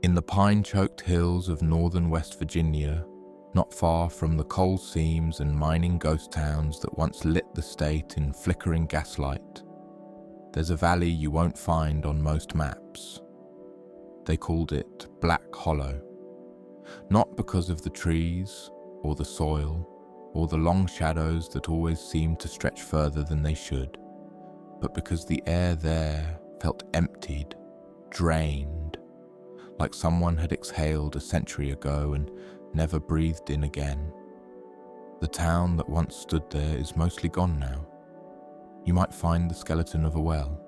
In the pine-choked hills of northern West Virginia, not far from the coal seams and mining ghost towns that once lit the state in flickering gaslight, there's a valley you won't find on most maps. They called it Black Hollow, not because of the trees or the soil or the long shadows that always seemed to stretch further than they should, but because the air there felt emptied, drained, like someone had exhaled a century ago and never breathed in again. The town that once stood there is mostly gone now. You might find the skeleton of a well,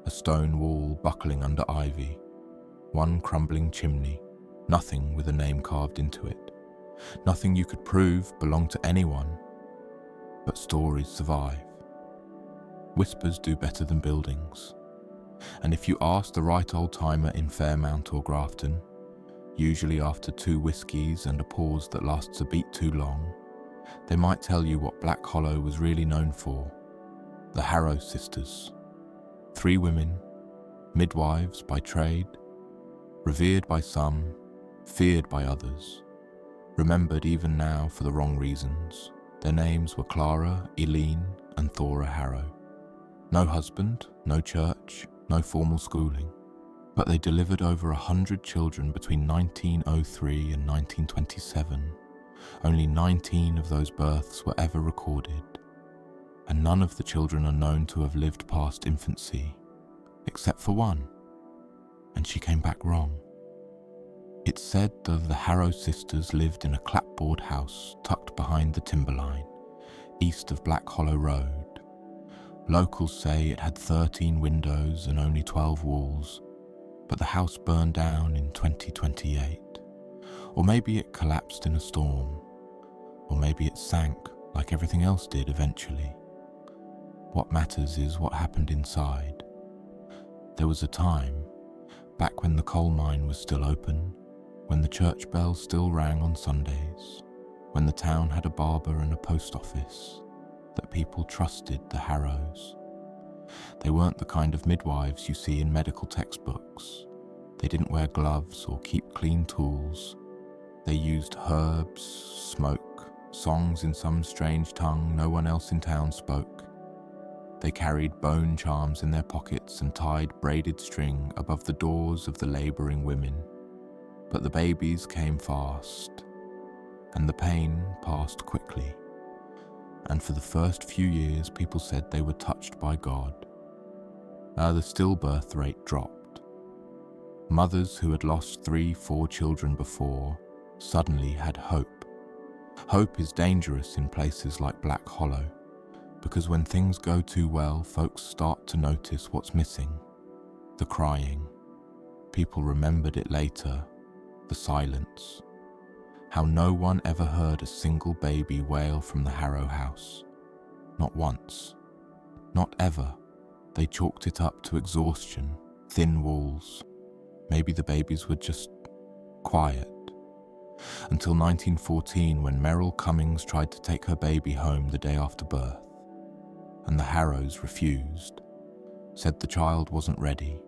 a stone wall buckling under ivy, one crumbling chimney, nothing with a name carved into it, nothing you could prove belonged to anyone, but stories survive. Whispers do better than buildings, and if you ask the right old-timer in Fairmount or Grafton, usually after 2 whiskies and a pause that lasts a beat too long, they might tell you what Black Hollow was really known for: the Harrow sisters. 3 women, midwives by trade, revered by some, feared by others, remembered even now for the wrong reasons. Their names were Clara, Eileen, and Thora Harrow. No husband, no church, no formal schooling, but they delivered over 100 children between 1903 and 1927. Only 19 of those births were ever recorded, and none of the children are known to have lived past infancy, except for one, and she came back wrong. It's said that the Harrow sisters lived in a clapboard house tucked behind the timberline, east of Black Hollow Road. Locals say it had 13 windows and only 12 walls, but the house burned down in 2028. Or maybe it collapsed in a storm, or maybe it sank like everything else did eventually. What matters is what happened inside. There was a time, back when the coal mine was still open, when the church bell still rang on Sundays, when the town had a barber and a post office, that people trusted the Harrows. They weren't the kind of midwives you see in medical textbooks. They didn't wear gloves or keep clean tools. They used herbs, smoke, songs in some strange tongue no one else in town spoke. They carried bone charms in their pockets and tied braided string above the doors of the labouring women. But the babies came fast, and the pain passed quickly. And for the first few years, people said they were touched by God. The stillbirth rate dropped. Mothers who had lost 3-4 children before suddenly had hope. Hope is dangerous in places like Black Hollow, because when things go too well, folks start to notice what's missing. The crying. People remembered it later. The silence. How no one ever heard a single baby wail from the Harrow house. Not once. Not ever. They chalked it up to exhaustion, thin walls. Maybe the babies were just quiet. Until 1914, when Merrill Cummings tried to take her baby home the day after birth, and the Harrows refused, said the child wasn't ready,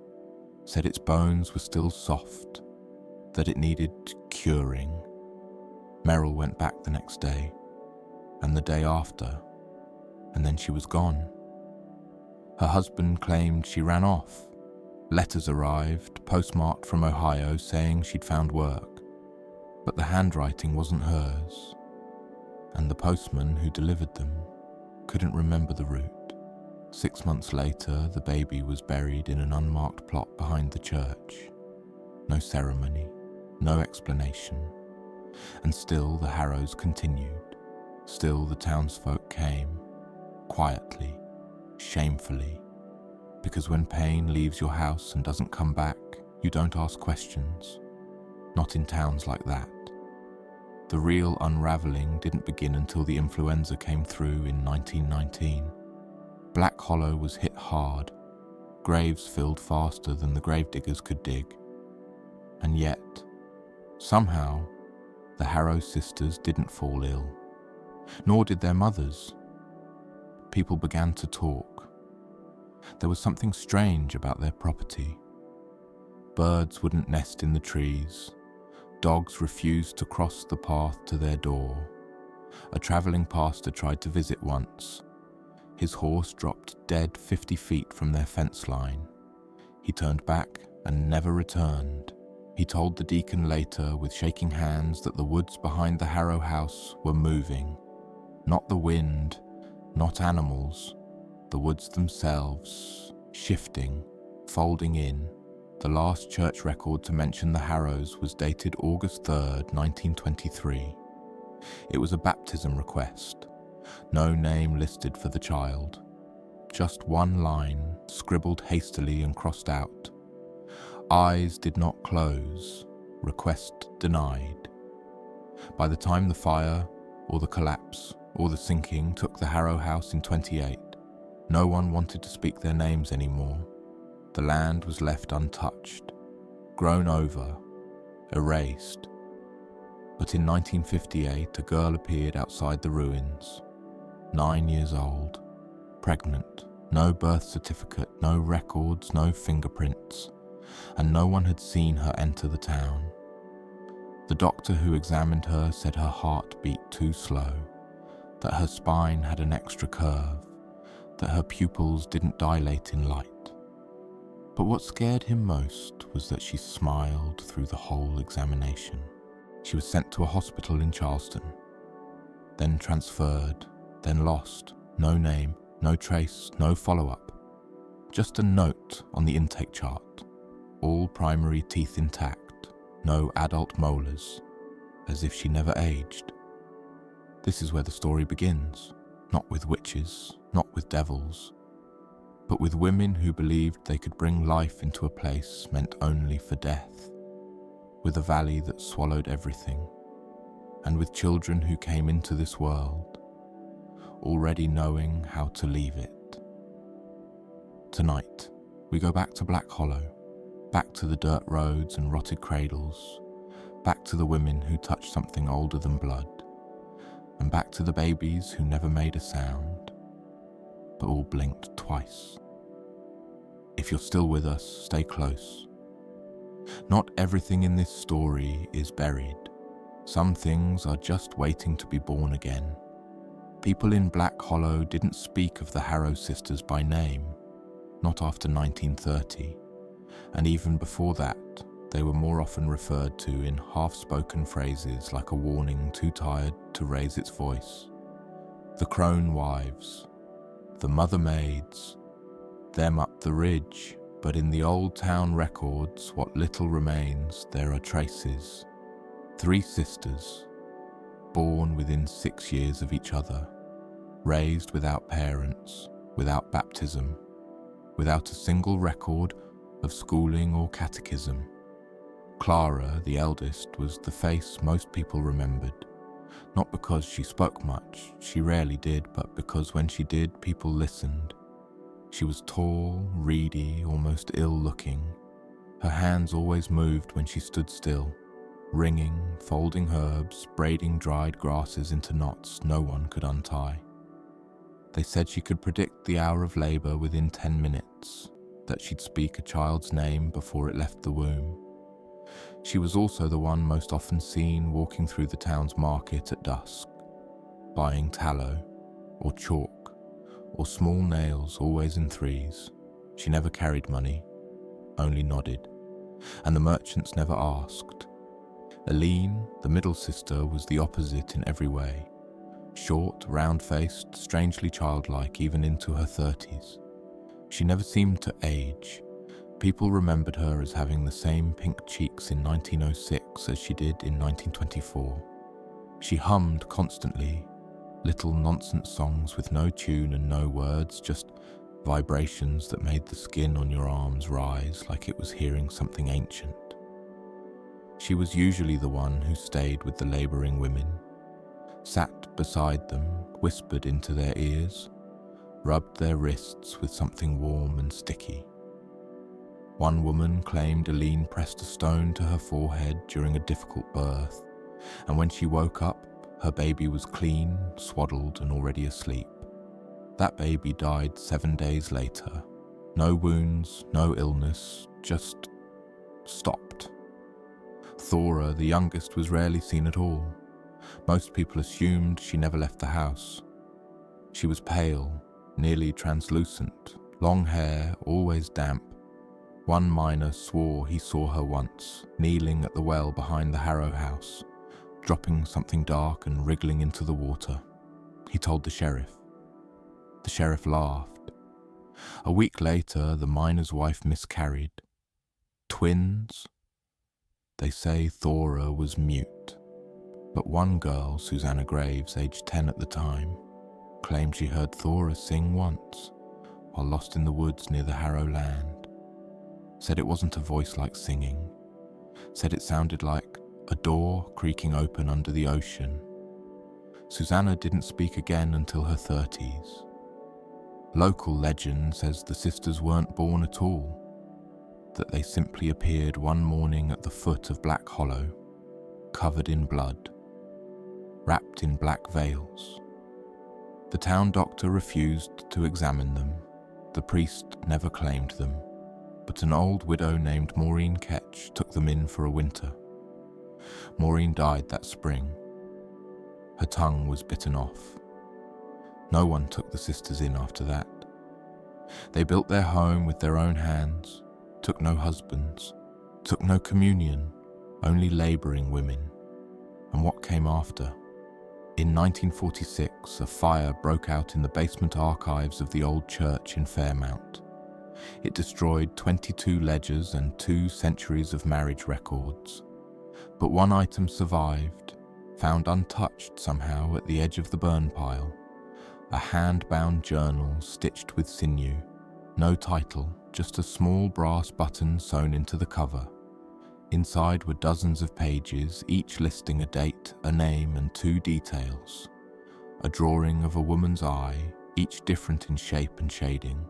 said its bones were still soft, that it needed curing. Merrill went back the next day, and the day after, and then she was gone. Her husband claimed she ran off. Letters arrived, postmarked from Ohio, saying she'd found work, but the handwriting wasn't hers, and the postman who delivered them couldn't remember the route. 6 months later, the baby was buried in an unmarked plot behind the church. No ceremony, no explanation. And still the Harrows continued. Still the townsfolk came, quietly, shamefully, because when pain leaves your house and doesn't come back, you don't ask questions. Not in towns like that. The real unraveling didn't begin until the influenza came through in 1919. Black Hollow was hit hard. Graves filled faster than the gravediggers could dig. And yet, somehow, the Harrow sisters didn't fall ill, nor did their mothers. People began to talk. There was something strange about their property. Birds wouldn't nest in the trees. Dogs refused to cross the path to their door. A travelling pastor tried to visit once. His horse dropped dead 50 feet from their fence line. He turned back and never returned. He told the deacon later with shaking hands that the woods behind the Harrow house were moving. Not the wind, not animals, the woods themselves, shifting, folding in. The last church record to mention the Harrows was dated August 3rd, 1923. It was a baptism request. No name listed for the child. Just one line, scribbled hastily and crossed out. Eyes did not close. Request denied. By the time the fire, or the collapse, or the sinking took the Harrow house in 28, no one wanted to speak their names anymore. The land was left untouched, grown over, erased. But in 1958, a girl appeared outside the ruins, 9 years old, pregnant, no birth certificate, no records, no fingerprints, and no one had seen her enter the town. The doctor who examined her said her heart beat too slow, that her spine had an extra curve, that her pupils didn't dilate in light. But what scared him most was that she smiled through the whole examination. She was sent to a hospital in Charleston, then transferred, then lost, no name, no trace, no follow-up. Just a note on the intake chart, all primary teeth intact, no adult molars, as if she never aged. This is where the story begins, not with witches, not with devils, but with women who believed they could bring life into a place meant only for death, with a valley that swallowed everything, and with children who came into this world, already knowing how to leave it. Tonight, we go back to Black Hollow, back to the dirt roads and rotted cradles, back to the women who touched something older than blood, and back to the babies who never made a sound, but all blinked twice. If you're still with us, stay close. Not everything in this story is buried. Some things are just waiting to be born again. People in Black Hollow didn't speak of the Harrow sisters by name, not after 1930, and even before that, they were more often referred to in half-spoken phrases like a warning too tired to raise its voice. The crone wives, the mother maids, them up the ridge, but in the old town records, what little remains, there are traces. 3 sisters, born within 6 years of each other, raised without parents, without baptism, without a single record of schooling or catechism. Clara, the eldest, was the face most people remembered, not because she spoke much, she rarely did, but because when she did, people listened. She was tall, reedy, almost ill-looking. Her hands always moved when she stood still, wringing, folding herbs, braiding dried grasses into knots no one could untie. They said she could predict the hour of labour within 10 minutes, that she'd speak a child's name before it left the womb. She was also the one most often seen walking through the town's market at dusk, buying tallow, or chalk, or small nails, always in 3s. She never carried money, only nodded, and the merchants never asked. Aline, the middle sister, was the opposite in every way. Short, round-faced, strangely childlike even into her 30s. She never seemed to age. People remembered her as having the same pink cheeks in 1906 as she did in 1924. She hummed constantly, little nonsense songs with no tune and no words, just vibrations that made the skin on your arms rise like it was hearing something ancient. She was usually the one who stayed with the labouring women, sat beside them, whispered into their ears, rubbed their wrists with something warm and sticky. One woman claimed Aline pressed a stone to her forehead during a difficult birth, and when she woke up, her baby was clean, swaddled, and already asleep. That baby died 7 days later. No wounds, no illness, just stopped. Thora, the youngest, was rarely seen at all. Most people assumed she never left the house. She was pale, nearly translucent, long hair, always damp. One miner swore he saw her once, kneeling at the well behind the Harrow house, dropping something dark and wriggling into the water. He told the sheriff. The sheriff laughed. A week later, the miner's wife miscarried. Twins? They say Thora was mute. But one girl, Susanna Graves, aged 10 at the time, claimed she heard Thora sing once while lost in the woods near the Harrow land. Said it wasn't a voice like singing. Said it sounded like a door creaking open under the ocean. Susanna didn't speak again until her 30s. Local legend says the sisters weren't born at all, that they simply appeared one morning at the foot of Black Hollow, covered in blood, wrapped in black veils. The town doctor refused to examine them. The priest never claimed them, but an old widow named Maureen Ketch took them in for a winter. Maureen died that spring. Her tongue was bitten off. No one took the sisters in after that. They built their home with their own hands, took no husbands, took no communion, only labouring women. And what came after? In 1946, a fire broke out in the basement archives of the old church in Fairmount. It destroyed 22 ledgers and 2 centuries of marriage records. But one item survived, found untouched somehow at the edge of the burn pile. A hand-bound journal stitched with sinew. No title, just a small brass button sewn into the cover. Inside were dozens of pages, each listing a date, a name, and 2 details. A drawing of a woman's eye, each different in shape and shading.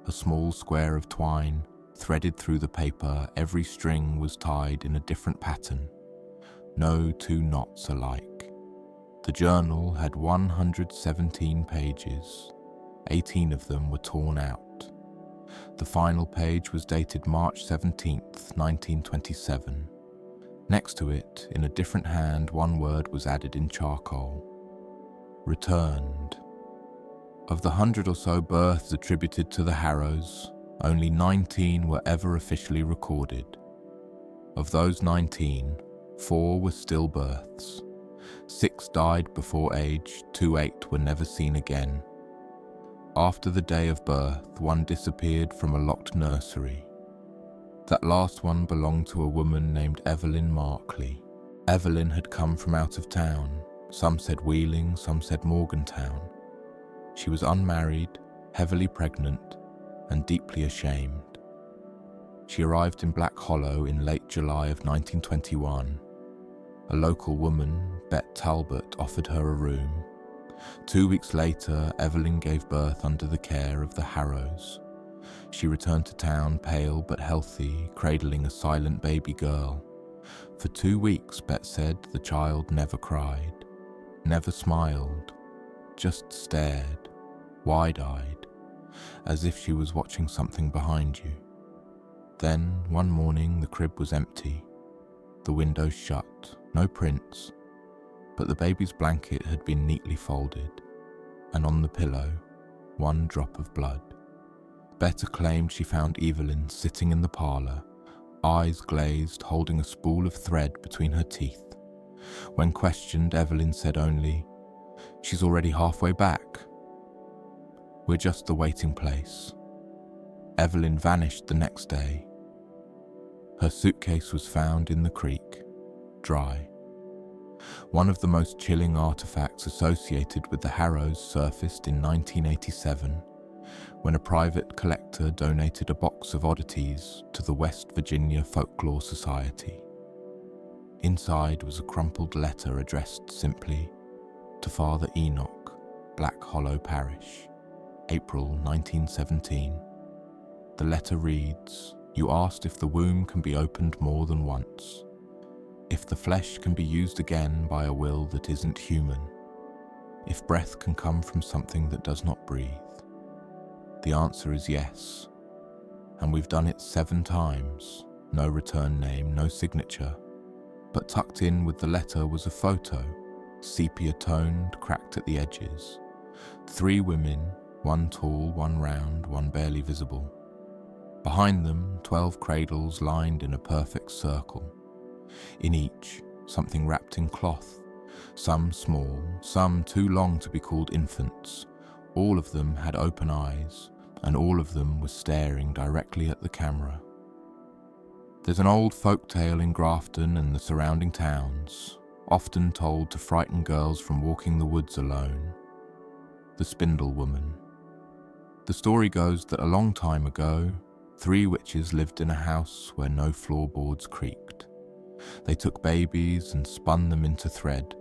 A small square of twine, threaded through the paper, every string was tied in a different pattern. No 2 knots alike. The journal had 117 pages. 18 of them were torn out. The final page was dated March 17th, 1927. Next to it, in a different hand, one word was added in charcoal. Returned. Of the 100 or so births attributed to the Harrows, only 19 were ever officially recorded. Of those 19, 4 were stillbirths. 6 died before age, 2 8 were never seen again. After the day of birth, one disappeared from a locked nursery. That last one belonged to a woman named Evelyn Markley. Evelyn had come from out of town. Some said Wheeling, some said Morgantown. She was unmarried, heavily pregnant, and deeply ashamed. She arrived in Black Hollow in late July of 1921. A local woman, Bet Talbot, offered her a room. 2 weeks later, Evelyn gave birth under the care of the Harrows. She returned to town pale but healthy, cradling a silent baby girl. For 2 weeks, Bet said, the child never cried, never smiled, just stared, wide-eyed, as if she was watching something behind you. Then, one morning, the crib was empty, the windows shut, no prints, but the baby's blanket had been neatly folded, and on the pillow, one drop of blood. Betta claimed she found Evelyn sitting in the parlour, eyes glazed, holding a spool of thread between her teeth. When questioned, Evelyn said only, "She's already halfway back. We're just the waiting place." Evelyn vanished the next day. Her suitcase was found in the creek, dry. One of the most chilling artifacts associated with the Harrows surfaced in 1987, when a private collector donated a box of oddities to the West Virginia Folklore Society. Inside was a crumpled letter addressed simply to Father Enoch, Black Hollow Parish, April 1917. The letter reads, "You asked if the womb can be opened more than once. If the flesh can be used again by a will that isn't human. If breath can come from something that does not breathe. The answer is yes. And we've done it 7 times, no return name, no signature, but tucked in with the letter was a photo, sepia-toned, cracked at the edges. 3 women, one tall, one round, one barely visible. Behind them, 12 cradles lined in a perfect circle. In each, something wrapped in cloth, some small, some too long to be called infants. All of them had open eyes, and all of them were staring directly at the camera. There's an old folk tale in Grafton and the surrounding towns, often told to frighten girls from walking the woods alone. The Spindle Woman. The story goes that a long time ago, 3 witches lived in a house where no floorboards creaked. They took babies and spun them into thread,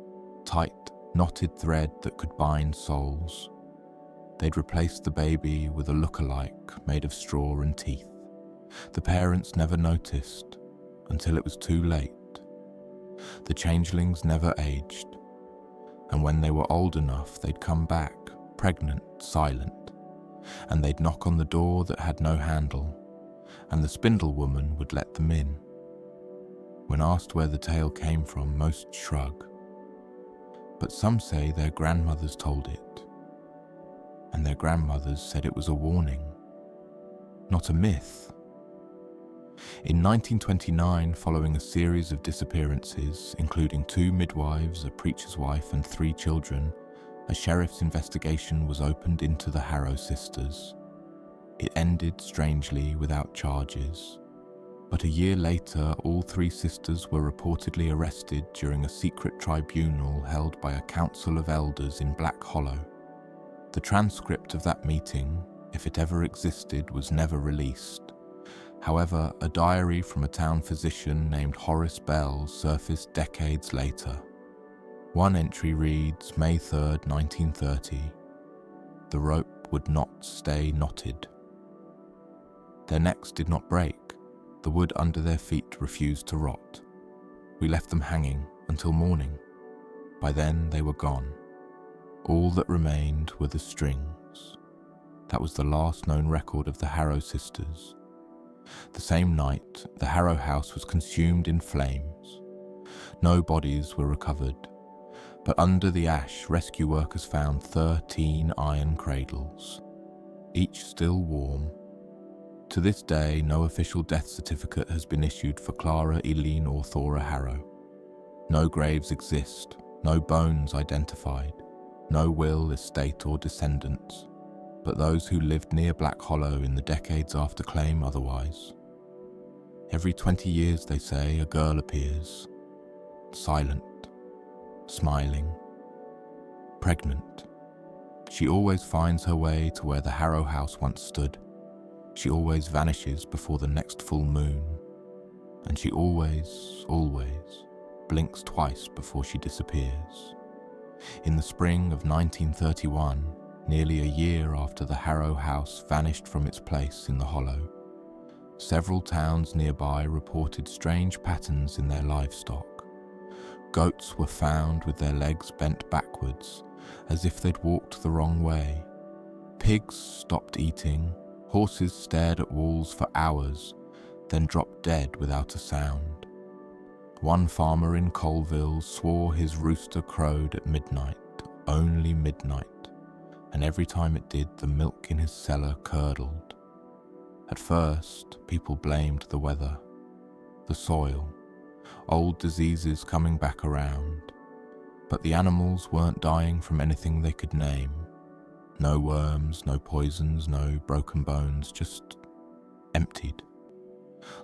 tight, knotted thread that could bind souls. They'd replaced the baby with a look-alike made of straw and teeth. The parents never noticed until it was too late. The changelings never aged, and when they were old enough, they'd come back, pregnant, silent, and they'd knock on the door that had no handle, and the Spindle Woman would let them in. When asked where the tale came from, most shrug, but some say their grandmothers told it, and their grandmothers said it was a warning, not a myth. In 1929, following a series of disappearances, including 2 midwives, a preacher's wife, and 3 children, a sheriff's investigation was opened into the Harrow sisters. It ended strangely without charges, but a year later, all 3 sisters were reportedly arrested during a secret tribunal held by a council of elders in Black Hollow. The transcript of that meeting, if it ever existed, was never released. However, a diary from a town physician named Horace Bell surfaced decades later. One entry reads, May 3rd, 1930. The rope would not stay knotted. Their necks did not break. The wood under their feet refused to rot. We left them hanging until morning. By then they were gone. All that remained were the strings. That was the last known record of the Harrow sisters. The same night, the Harrow house was consumed in flames. No bodies were recovered, but under the ash, rescue workers found 13 iron cradles, each still warm. To this day, no official death certificate has been issued for Clara, Eileen, or Thora Harrow. No graves exist, no bones identified, no will, estate, or descendants. But those who lived near Black Hollow in the decades after claim otherwise. Every 20 years, they say, a girl appears, silent, smiling, pregnant. She always finds her way to where the Harrow house once stood. She always vanishes before the next full moon, and she always blinks twice before she disappears. In the spring of 1931, nearly a year after the Harrow house vanished from its place in the hollow, several towns nearby reported strange patterns in their livestock. Goats were found with their legs bent backwards, as if they'd walked the wrong way. Pigs stopped eating, horses stared at walls for hours, then dropped dead without a sound. One farmer in Colville swore his rooster crowed at midnight, only midnight, and every time it did, the milk in his cellar curdled. At first, people blamed the weather, the soil, old diseases coming back around, but the animals weren't dying from anything they could name. No worms, no poisons, no broken bones, just emptied,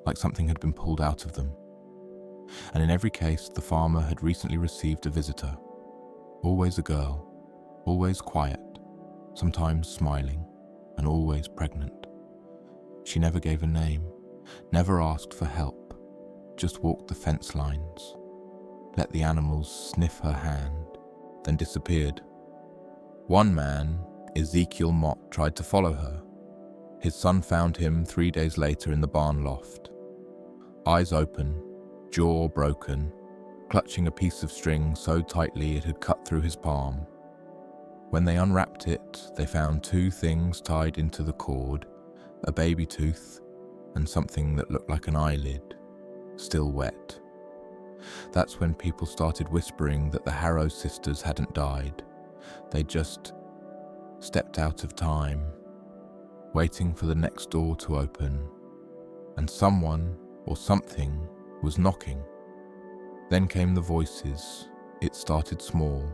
like something had been pulled out of them. And in every case, the farmer had recently received a visitor, always a girl, always quiet, sometimes smiling, and always pregnant. She never gave a name, never asked for help, just walked the fence lines, let the animals sniff her hand, then disappeared. One man, Ezekiel Mott, tried to follow her. His son found him 3 days later in the barn loft. Eyes open, jaw broken, clutching a piece of string so tightly it had cut through his palm. When they unwrapped it, they found 2 things tied into the cord, a baby tooth and something that looked like an eyelid, still wet. That's when people started whispering that the Harrow sisters hadn't died. They just stepped out of time, waiting for the next door to open, and someone or something was knocking. Then came the voices. It started small,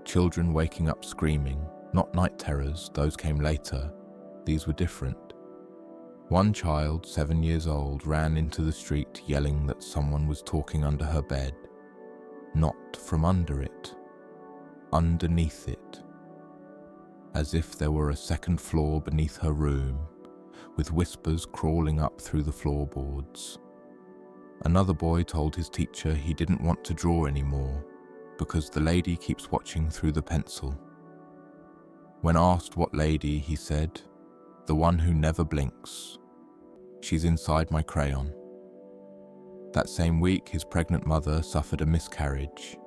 children waking up screaming, not night terrors, those came later. These were different. One child, 7 years old, ran into the street yelling that someone was talking under her bed. Not from under it, underneath it. As if there were a second floor beneath her room, with whispers crawling up through the floorboards. Another boy told his teacher he didn't want to draw anymore because the lady keeps watching through the pencil. When asked what lady, he said, "The one who never blinks. She's inside my crayon." That same week, his pregnant mother suffered a miscarriage.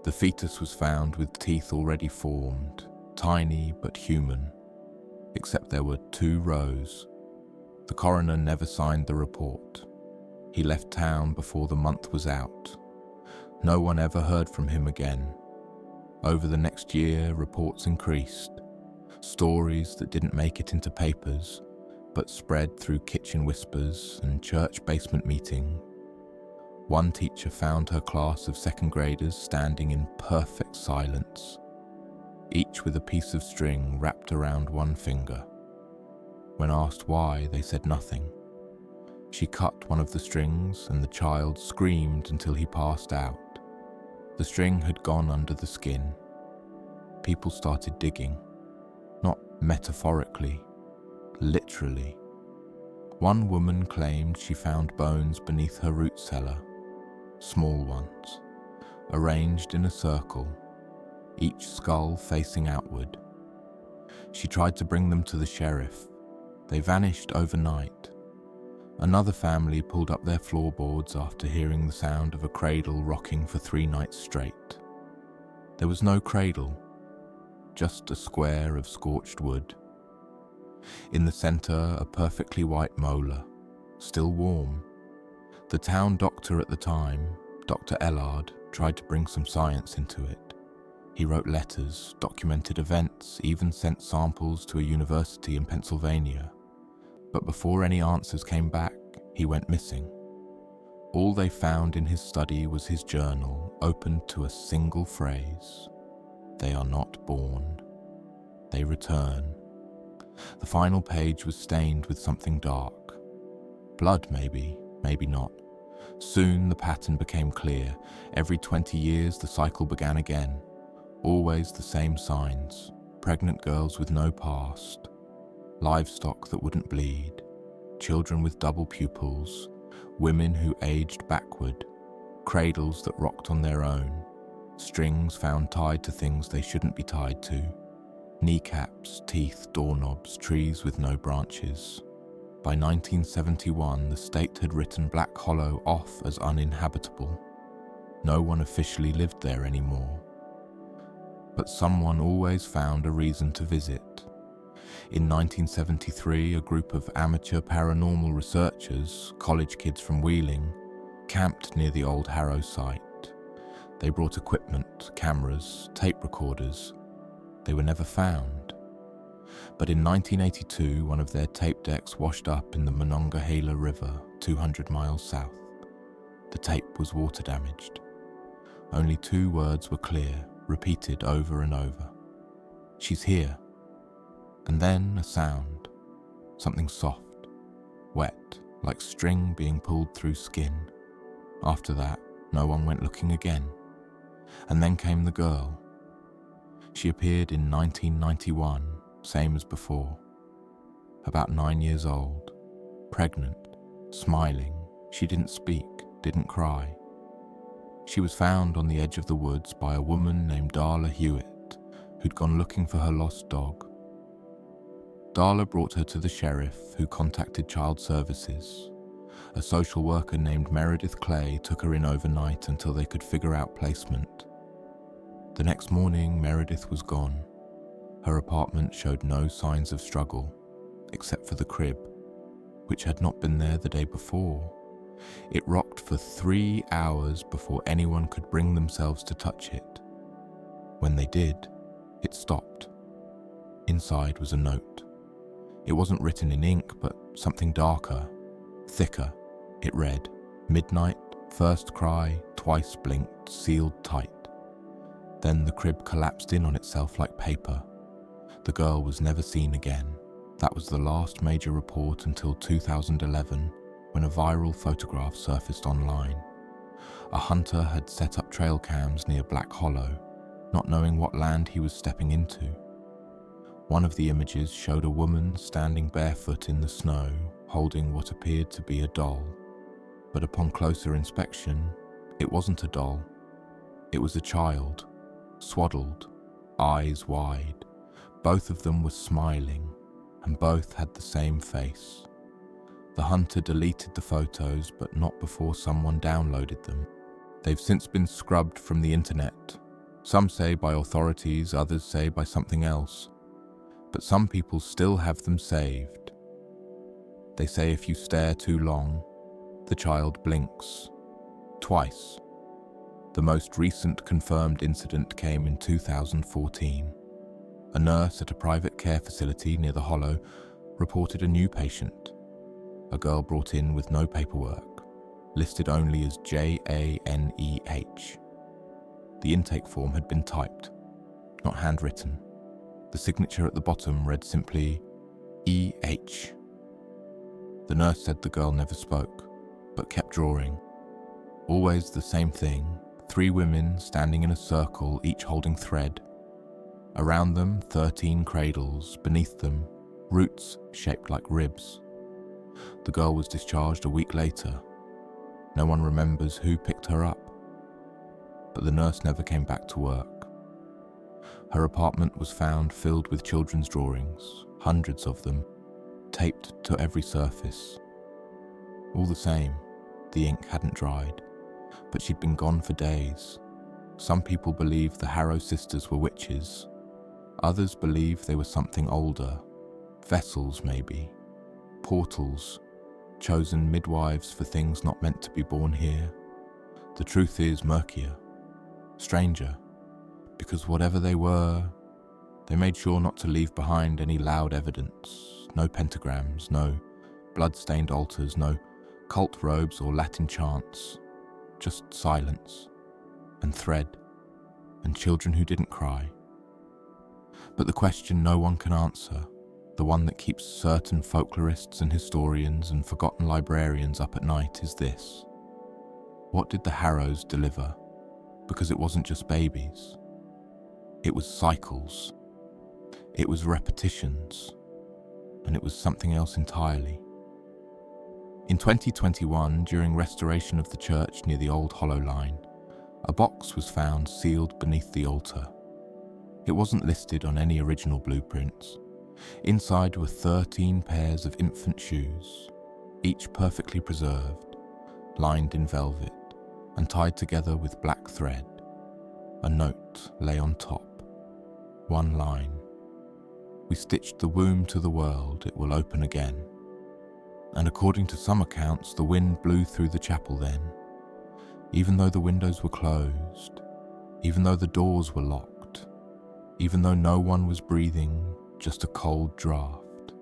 The fetus was found with teeth already formed, tiny but human, except there were 2 rows. The coroner never signed the report. He left town before the month was out. No one ever heard from him again. Over the next year, reports increased. Stories that didn't make it into papers, but spread through kitchen whispers and church basement meeting. One teacher found her class of 2nd graders standing in perfect silence, each with a piece of string wrapped around one finger. When asked why, they said nothing. She cut one of the strings and the child screamed until he passed out. The string had gone under the skin. People started digging, not metaphorically, literally. One woman claimed she found bones beneath her root cellar, small ones, arranged in a circle, each skull facing outward. She tried to bring them to the sheriff. They vanished overnight. Another family pulled up their floorboards after hearing the sound of a cradle rocking for 3 nights straight. There was no cradle, just a square of scorched wood. In the center, a perfectly white molar, still warm. The town doctor at the time, Dr. Ellard, tried to bring some science into it. He wrote letters, documented events, even sent samples to a university in Pennsylvania. But before any answers came back, he went missing. All they found in his study was his journal, opened to a single phrase: "They are not born. They return." The final page was stained with something dark. Blood, maybe, maybe not. Soon the pattern became clear. Every 20 years the cycle began again. Always the same signs: pregnant girls with no past, livestock that wouldn't bleed, children with double pupils, women who aged backward, cradles that rocked on their own, strings found tied to things they shouldn't be tied to, kneecaps, teeth, doorknobs, trees with no branches. By 1971, the state had written Black Hollow off as uninhabitable. No one officially lived there anymore. But someone always found a reason to visit. In 1973, a group of amateur paranormal researchers, college kids from Wheeling, camped near the old Harrow site. They brought equipment, cameras, tape recorders. They were never found. But in 1982, one of their tape decks washed up in the Monongahela River, 200 miles south. The tape was water damaged. Only 2 words were clear, repeated over and over: "She's here." And then a sound, something soft, wet, like string being pulled through skin. After that, no one went looking again. And then came the girl. She appeared in 1991, same as before. About 9 years old, pregnant, smiling. She didn't speak, didn't cry. She was found on the edge of the woods by a woman named Darla Hewitt, who'd gone looking for her lost dog. Darla brought her to the sheriff, who contacted Child Services. A social worker named Meredith Clay took her in overnight until they could figure out placement. The next morning, Meredith was gone. Her apartment showed no signs of struggle, except for the crib. which had not been there the day before. It rocked for 3 hours before anyone could bring themselves to touch it. When they did, it stopped. Inside was a note. It wasn't written in ink, but something darker, thicker. It read, "Midnight, first cry, twice blinked, sealed tight." Then the crib collapsed in on itself like paper. The girl was never seen again. That was the last major report until 2011, when a viral photograph surfaced online. A hunter had set up trail cams near Black Hollow, not knowing what land he was stepping into. One of the images showed a woman standing barefoot in the snow, holding what appeared to be a doll. But upon closer inspection, it wasn't a doll. It was a child, swaddled, eyes wide. Both of them were smiling, and both had the same face. The hunter deleted the photos, but not before someone downloaded them. They've since been scrubbed from the internet. Some say by authorities, others say by something else. But some people still have them saved. They say if you stare too long, the child blinks. Twice. The most recent confirmed incident came in 2014. A nurse at a private care facility near the Hollow reported a new patient, a girl brought in with no paperwork, listed only as JANEH. The intake form had been typed, not handwritten. The signature at the bottom read simply EH. The nurse said the girl never spoke, but kept drawing. Always the same thing, 3 women standing in a circle, each holding thread. Around them, 13 cradles, beneath them, roots shaped like ribs. The girl was discharged a week later. No one remembers who picked her up. But the nurse never came back to work. Her apartment was found filled with children's drawings, hundreds of them, taped to every surface. All the same, the ink hadn't dried, but she'd been gone for days. Some people believe the Harrow sisters were witches. Others believe they were something older, vessels maybe, portals, chosen midwives for things not meant to be born here. The truth is murkier, stranger, because whatever they were, they made sure not to leave behind any loud evidence, no pentagrams, no blood-stained altars, no cult robes or Latin chants, just silence and thread and children who didn't cry. But the question no one can answer, the one that keeps certain folklorists and historians and forgotten librarians up at night, is this. What did the Harrows deliver? Because it wasn't just babies. It was cycles. It was repetitions. And it was something else entirely. In 2021, during restoration of the church near the old Hollow Line, a box was found sealed beneath the altar. It wasn't listed on any original blueprints. Inside were 13 pairs of infant shoes, each perfectly preserved, lined in velvet, and tied together with black thread. A note lay on top. One line. "We stitched the womb to the world, it will open again." And according to some accounts, the wind blew through the chapel then. Even though the windows were closed, even though the doors were locked, even though no one was breathing, just a cold draft.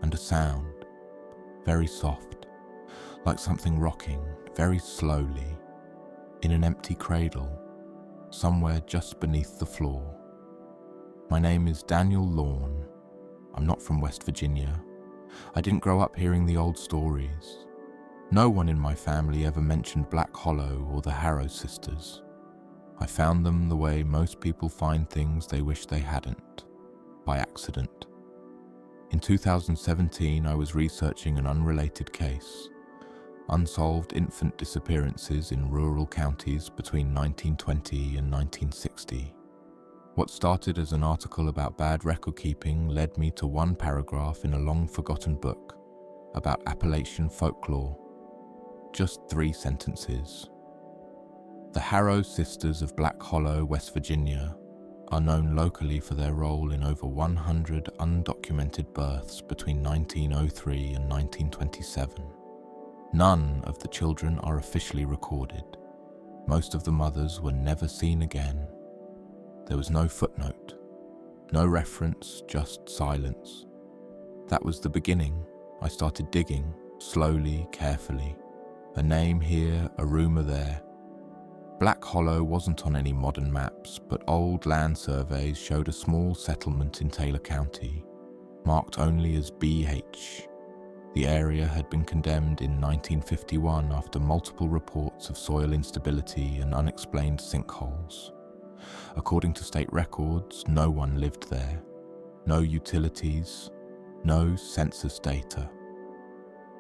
And a sound, very soft, like something rocking very slowly, in an empty cradle, somewhere just beneath the floor. My name is Daniel Lorne. I'm not from West Virginia. I didn't grow up hearing the old stories. No one in my family ever mentioned Black Hollow or the Harrow sisters. I found them the way most people find things they wish they hadn't, by accident. In 2017, I was researching an unrelated case, unsolved infant disappearances in rural counties between 1920 and 1960. What started as an article about bad record-keeping led me to one paragraph in a long-forgotten book about Appalachian folklore. Just 3 sentences. The Harrow sisters of Black Hollow, West Virginia, are known locally for their role in over 100 undocumented births between 1903 and 1927. None of the children are officially recorded. Most of the mothers were never seen again. There was no footnote, no reference, just silence. That was the beginning. I started digging, slowly, carefully. A name here, a rumour there. Black Hollow wasn't on any modern maps, but old land surveys showed a small settlement in Taylor County, marked only as BH. The area had been condemned in 1951 after multiple reports of soil instability and unexplained sinkholes. According to state records, no one lived there. No utilities, no census data.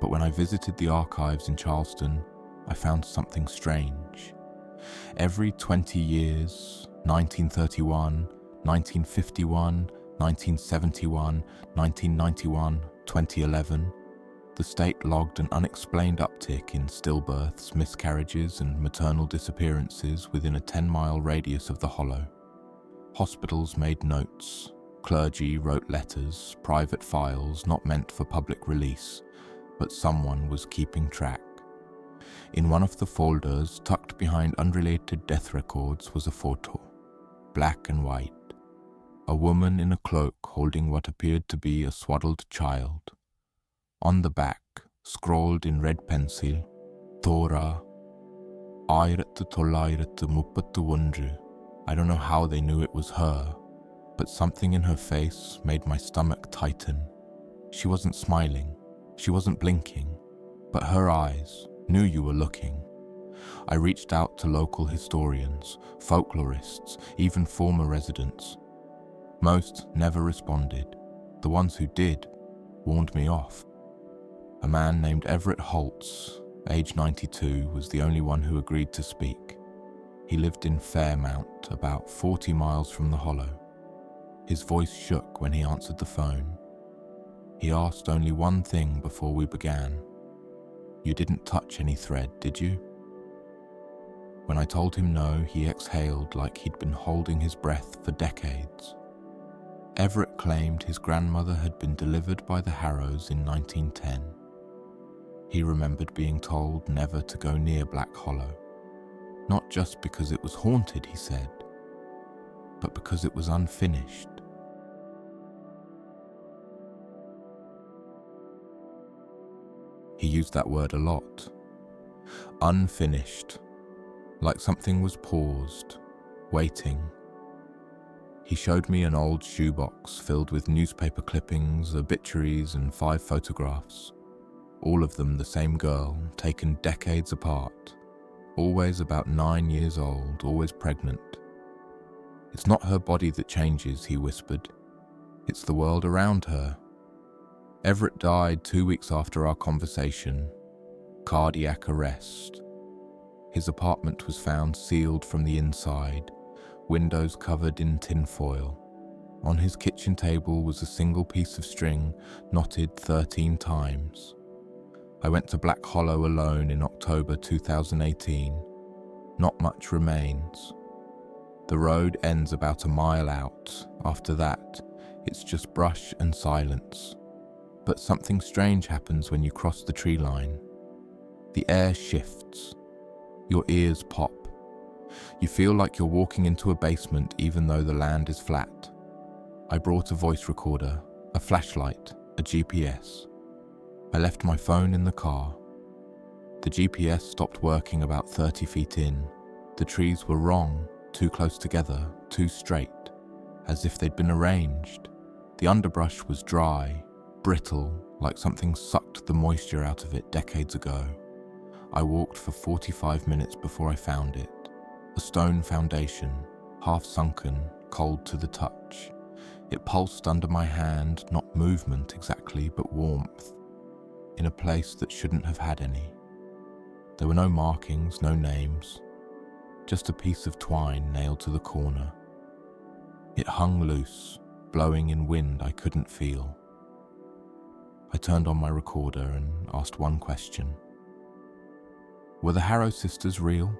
But when I visited the archives in Charleston, I found something strange. Every 20 years, 1931, 1951, 1971, 1991, 2011, the state logged an unexplained uptick in stillbirths, miscarriages, and maternal disappearances within a 10-mile radius of the Hollow. Hospitals made notes, clergy wrote letters, private files not meant for public release, but someone was keeping track. In one of the folders, tucked behind unrelated death records, was a photo, black and white. A woman in a cloak holding what appeared to be a swaddled child. On the back, scrawled in red pencil, Thora, 1931. I don't know how they knew it was her, but something in her face made my stomach tighten. She wasn't smiling, she wasn't blinking, but her eyes knew you were looking. I reached out to local historians, folklorists, even former residents. Most never responded. The ones who did warned me off. A man named Everett Holtz, age 92, was the only one who agreed to speak. He lived in Fairmount, about 40 miles from the Hollow. His voice shook when he answered the phone. He asked only one thing before we began. "You didn't touch any thread, did you?" When I told him no, he exhaled like he'd been holding his breath for decades. Everett claimed his grandmother had been delivered by the Harrows in 1910. He remembered being told never to go near Black Hollow. Not just because it was haunted, he said, but because it was unfinished. He used that word a lot. Unfinished. Like something was paused, waiting. He showed me an old shoebox filled with newspaper clippings, obituaries, and 5 photographs. All of them the same girl, taken decades apart. Always about 9 years old, always pregnant. "It's not her body that changes," he whispered. "It's the world around her." Everett died 2 weeks after our conversation. Cardiac arrest. His apartment was found sealed from the inside, windows covered in tinfoil. On his kitchen table was a single piece of string, knotted 13 times. I went to Black Hollow alone in October 2018. Not much remains. The road ends about a mile out. After that, it's just brush and silence. But something strange happens when you cross the tree line. The air shifts. Your ears pop. You feel like you're walking into a basement even though the land is flat. I brought a voice recorder, a flashlight, a GPS. I left my phone in the car. The GPS stopped working about 30 feet in. The trees were wrong, too close together, too straight, as if they'd been arranged. The underbrush was dry, brittle, like something sucked the moisture out of it decades ago. I walked for 45 minutes before I found it. A stone foundation, half sunken, cold to the touch. It pulsed under my hand, not movement exactly, but warmth, in a place that shouldn't have had any. There were no markings, no names, just a piece of twine nailed to the corner. It hung loose, blowing in wind I couldn't feel. I turned on my recorder and asked one question. Were the Harrow sisters real?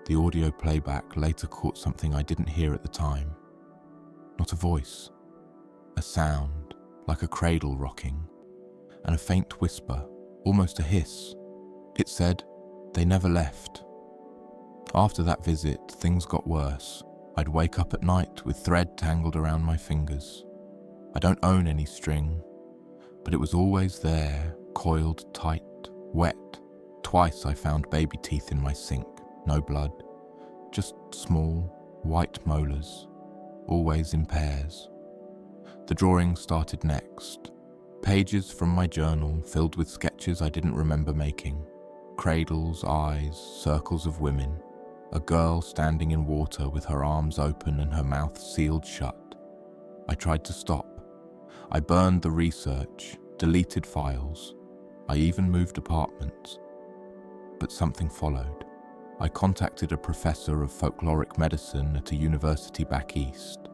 The audio playback later caught something I didn't hear at the time. Not a voice, a sound, like a cradle rocking, and a faint whisper, almost a hiss. It said, "They never left." After that visit, things got worse. I'd wake up at night with thread tangled around my fingers. I don't own any string, but it was always there, coiled tight, wet. Twice I found baby teeth in my sink, no blood, just small, white molars, always in pairs. The drawing started next. Pages from my journal filled with sketches I didn't remember making. Cradles, eyes, circles of women. A girl standing in water with her arms open and her mouth sealed shut. I tried to stop. I burned the research, deleted files. I even moved apartments. But something followed. I contacted a professor of folkloric medicine at a university back east,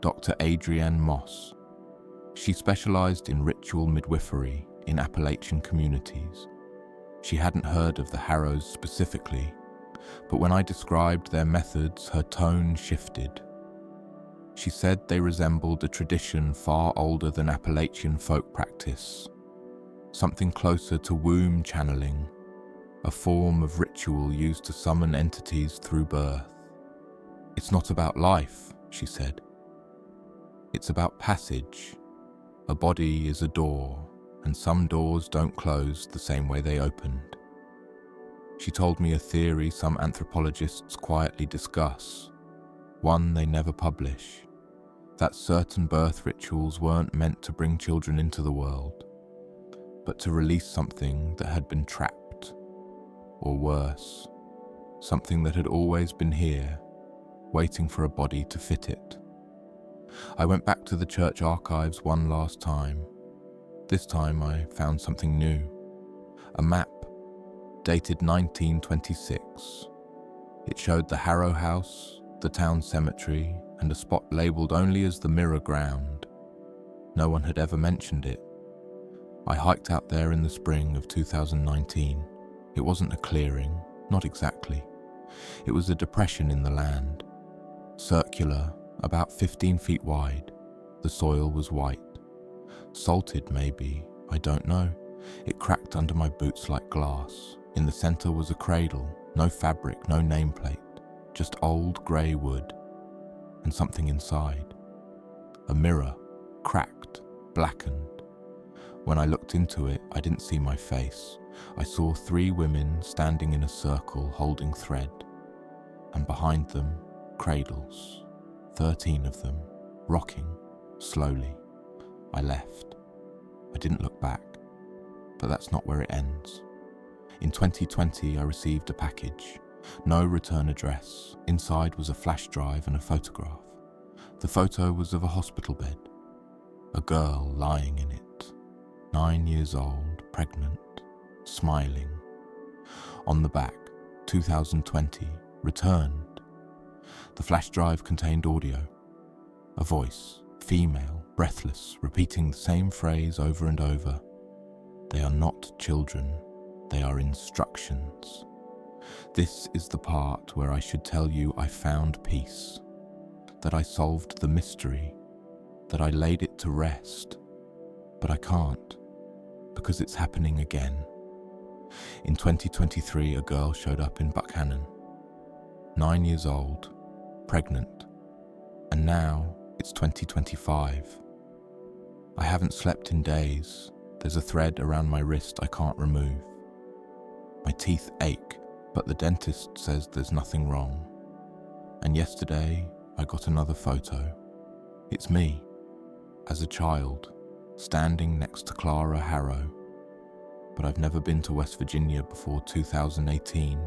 Dr. Adrienne Moss. She specialized in ritual midwifery in Appalachian communities. She hadn't heard of the Harrows specifically, but when I described their methods, her tone shifted. She said they resembled a tradition far older than Appalachian folk practice, something closer to womb channeling, a form of ritual used to summon entities through birth. "It's not about life," she said. "It's about passage. A body is a door, and some doors don't close the same way they opened." She told me a theory some anthropologists quietly discuss, one they never publish, that certain birth rituals weren't meant to bring children into the world, but to release something that had been trapped, or worse, something that had always been here, waiting for a body to fit it. I went back to the church archives one last time. This time I found something new. A map, dated 1926. It showed the Harrow house, the town cemetery, and a spot labelled only as the Mirror Ground. No one had ever mentioned it. I hiked out there in the spring of 2019. It wasn't a clearing, not exactly. It was a depression in the land. Circular, about 15 feet wide. The soil was white. Salted maybe, I don't know. It cracked under my boots like glass. In the centre was a cradle, no fabric, no nameplate, just old grey wood, and something inside. A mirror, cracked, blackened. When I looked into it, I didn't see my face. I saw 3 women standing in a circle holding thread, and behind them, cradles, 13 of them, rocking, slowly. I left. I didn't look back, but that's not where it ends. In 2020, I received a package. No return address. Inside was a flash drive and a photograph. The photo was of a hospital bed. A girl lying in it. 9 years old, pregnant, smiling. On the back, 2020, returned. The flash drive contained audio. A voice, female, breathless, repeating the same phrase over and over. They are not children, they are instructions. This is the part where I should tell you I found peace, that I solved the mystery, that I laid it to rest. But I can't, because it's happening again. In 2023, a girl showed up in Buckhannon, 9 years old, pregnant, and now it's 2025. I haven't slept in days. There's a thread around my wrist I can't remove. My teeth ache, but the dentist says there's nothing wrong. And yesterday, I got another photo. It's me, as a child, standing next to Clara Harrow. But I've never been to West Virginia before 2018.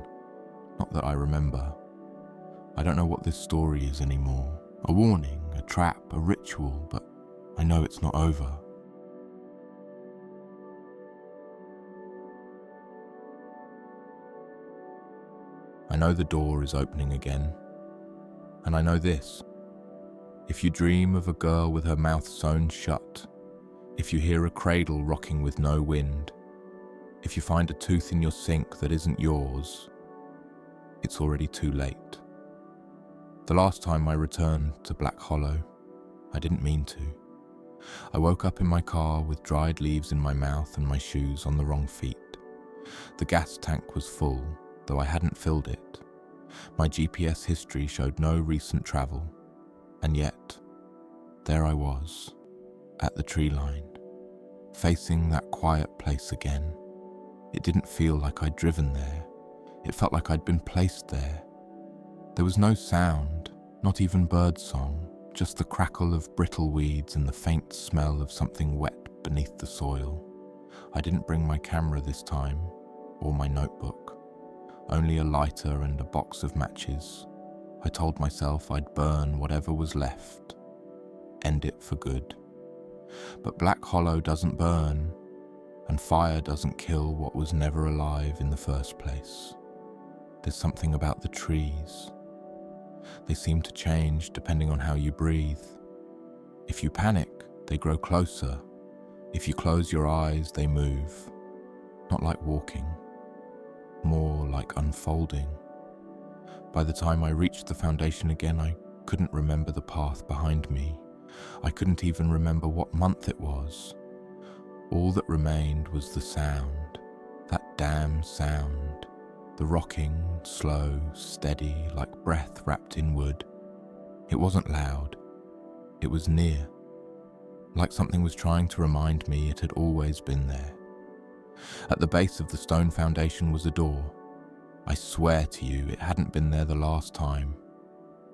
Not that I remember. I don't know what this story is anymore. A warning, a trap, a ritual, but I know it's not over. I know the door is opening again. And I know this. If you dream of a girl with her mouth sewn shut, if you hear a cradle rocking with no wind, if you find a tooth in your sink that isn't yours, It's already too late. The last time I returned to Black Hollow, I didn't mean to. I woke up in my car with dried leaves in my mouth and my shoes on the wrong feet. The gas tank was full, though I hadn't filled it. My GPS history showed no recent travel, and yet, there I was, at the tree line, facing that quiet place again. It didn't feel like I'd driven there. It felt like I'd been placed there. There was no sound, not even bird song, just the crackle of brittle weeds and the faint smell of something wet beneath the soil. I didn't bring my camera this time, or my notebook. Only a lighter and a box of matches. I told myself I'd burn whatever was left. End it for good. But Black Hollow doesn't burn, and fire doesn't kill what was never alive in the first place. There's something about the trees. They seem to change depending on how you breathe. If you panic, they grow closer. If you close your eyes, they move. Not like walking, more like unfolding. By the time I reached the foundation again, I couldn't remember the path behind me. I couldn't even remember what month it was. All that remained was the sound, that damn sound. The rocking, slow, steady, like breath wrapped in wood. It wasn't loud. It was near. Like something was trying to remind me it had always been there. At the base of the stone foundation was a door. I swear to you, it hadn't been there the last time.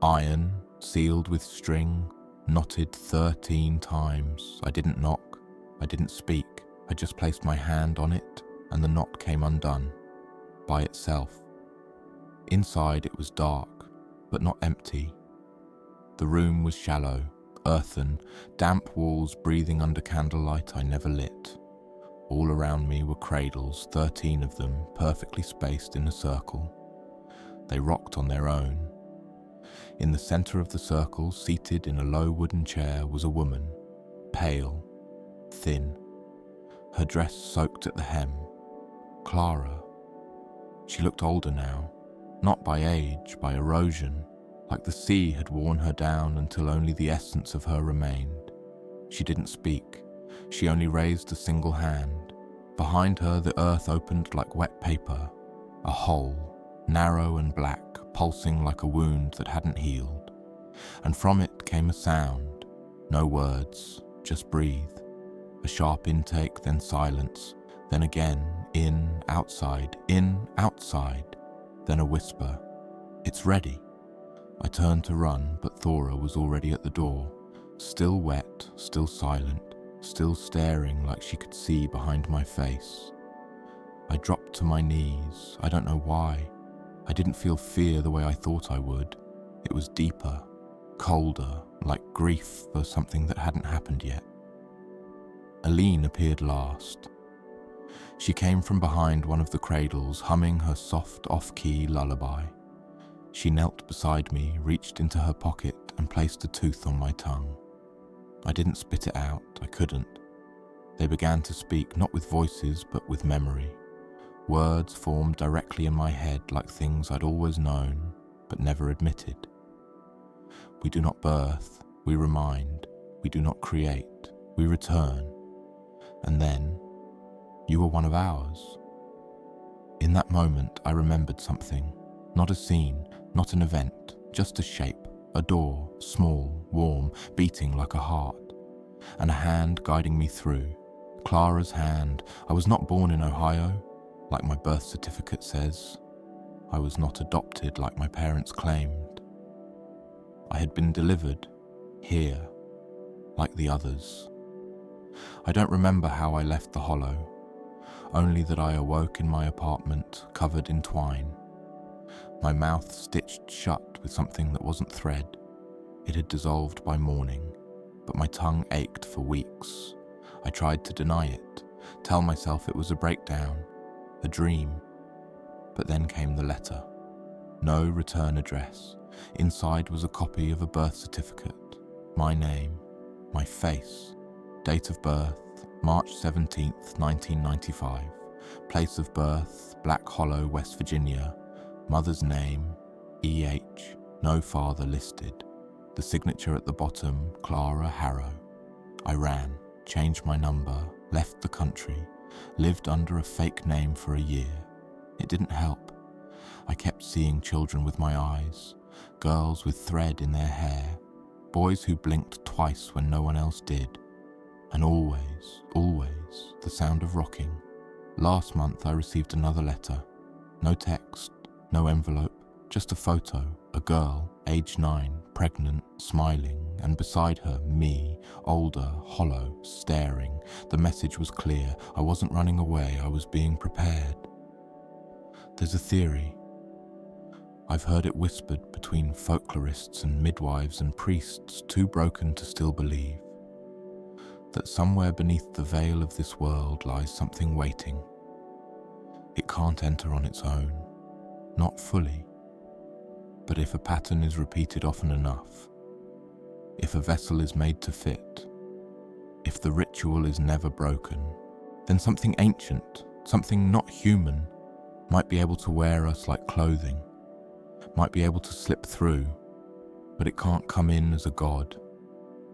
Iron, sealed with string, knotted 13 times. I didn't knock. I didn't speak. I just placed my hand on it, and the knot came undone. By itself. Inside it was dark, but not empty. The room was shallow, earthen, damp walls breathing under candlelight I never lit. All around me were cradles, 13 of them, perfectly spaced in a circle. They rocked on their own. In the center of the circle, seated in a low wooden chair, was a woman, pale, thin, her dress soaked at the hem. Clara. She looked older now, not by age, by erosion, like the sea had worn her down until only the essence of her remained. She didn't speak. She only raised a single hand. Behind her the earth opened like wet paper, a hole, narrow and black, pulsing like a wound that hadn't healed. And from it came a sound, no words, just breathe. A sharp intake, then silence, then again, in, outside, then a whisper. It's ready. I turned to run, but Thora was already at the door, still wet, still silent, still staring like she could see behind my face. I dropped to my knees. I don't know why. I didn't feel fear the way I thought I would. It was deeper, colder, like grief for something that hadn't happened yet. Aline appeared last. She came from behind one of the cradles, humming her soft, off-key lullaby. She knelt beside me, reached into her pocket, and placed a tooth on my tongue. I didn't spit it out, I couldn't. They began to speak, not with voices, but with memory. Words formed directly in my head like things I'd always known, but never admitted. We do not birth, we remind. We do not create, we return. And then, you were one of ours. In that moment, I remembered something. Not a scene, not an event, just a shape, a door, small, warm, beating like a heart, and a hand guiding me through. Clara's hand. I was not born in Ohio, like my birth certificate says. I was not adopted like my parents claimed. I had been delivered, here, like the others. I don't remember how I left the hollow, only that I awoke in my apartment, covered in twine. My mouth stitched shut with something that wasn't thread. It had dissolved by morning, but my tongue ached for weeks. I tried to deny it, tell myself it was a breakdown, a dream. But then came the letter. No return address. Inside was a copy of a birth certificate. My name, my face, date of birth, March 17th, 1995. Place of birth, Black Hollow, West Virginia. Mother's name, E.H., no father listed. The signature at the bottom, Clara Harrow. I ran, changed my number, left the country, lived under a fake name for a year. It didn't help. I kept seeing children with my eyes, girls with thread in their hair, boys who blinked twice when no one else did, and always, always, the sound of rocking. Last month I received another letter. No text, no envelope, just a photo, a girl, age 9, pregnant, smiling, and beside her, me, older, hollow, staring. The message was clear. I wasn't running away, I was being prepared. There's a theory. I've heard it whispered between folklorists and midwives and priests too broken to still believe, that somewhere beneath the veil of this world lies something waiting. It can't enter on its own, not fully, but if a pattern is repeated often enough, if a vessel is made to fit, if the ritual is never broken, then something ancient, something not human, might be able to wear us like clothing, might be able to slip through, but it can't come in as a god,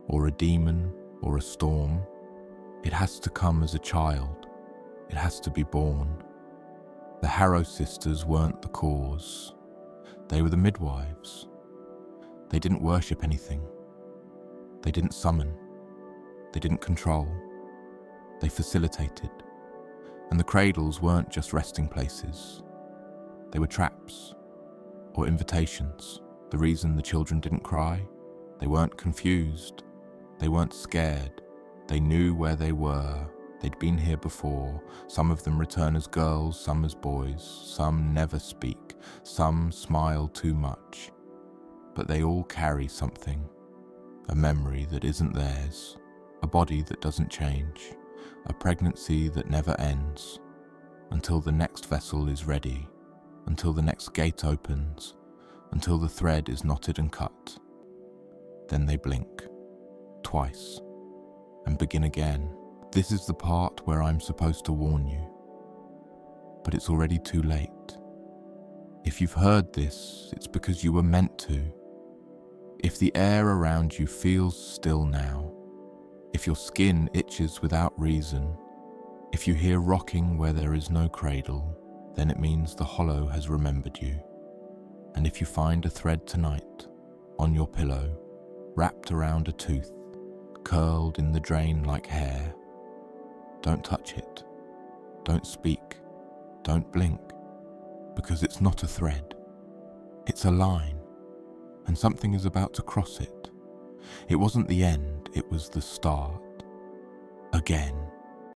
or a demon, or a storm. It has to come as a child. It has to be born. The Harrow sisters weren't the cause. They were the midwives. They didn't worship anything. They didn't summon. They didn't control. They facilitated. And the cradles weren't just resting places. They were traps, or invitations. The reason the children didn't cry? They weren't confused. They weren't scared. They knew where they were. They'd been here before. Some of them return as girls, some as boys. Some never speak. Some smile too much. But they all carry something. A memory that isn't theirs. A body that doesn't change. A pregnancy that never ends. Until the next vessel is ready. Until the next gate opens. Until the thread is knotted and cut. Then they blink. Twice. And begin again. This is the part where I'm supposed to warn you. But it's already too late. If you've heard this, it's because you were meant to. If the air around you feels still now, if your skin itches without reason, if you hear rocking where there is no cradle, then it means the hollow has remembered you. And if you find a thread tonight, on your pillow, wrapped around a tooth, curled in the drain like hair, don't touch it, don't speak, don't blink, because it's not a thread, it's a line, and something is about to cross it. It wasn't the end, it was the start. Again.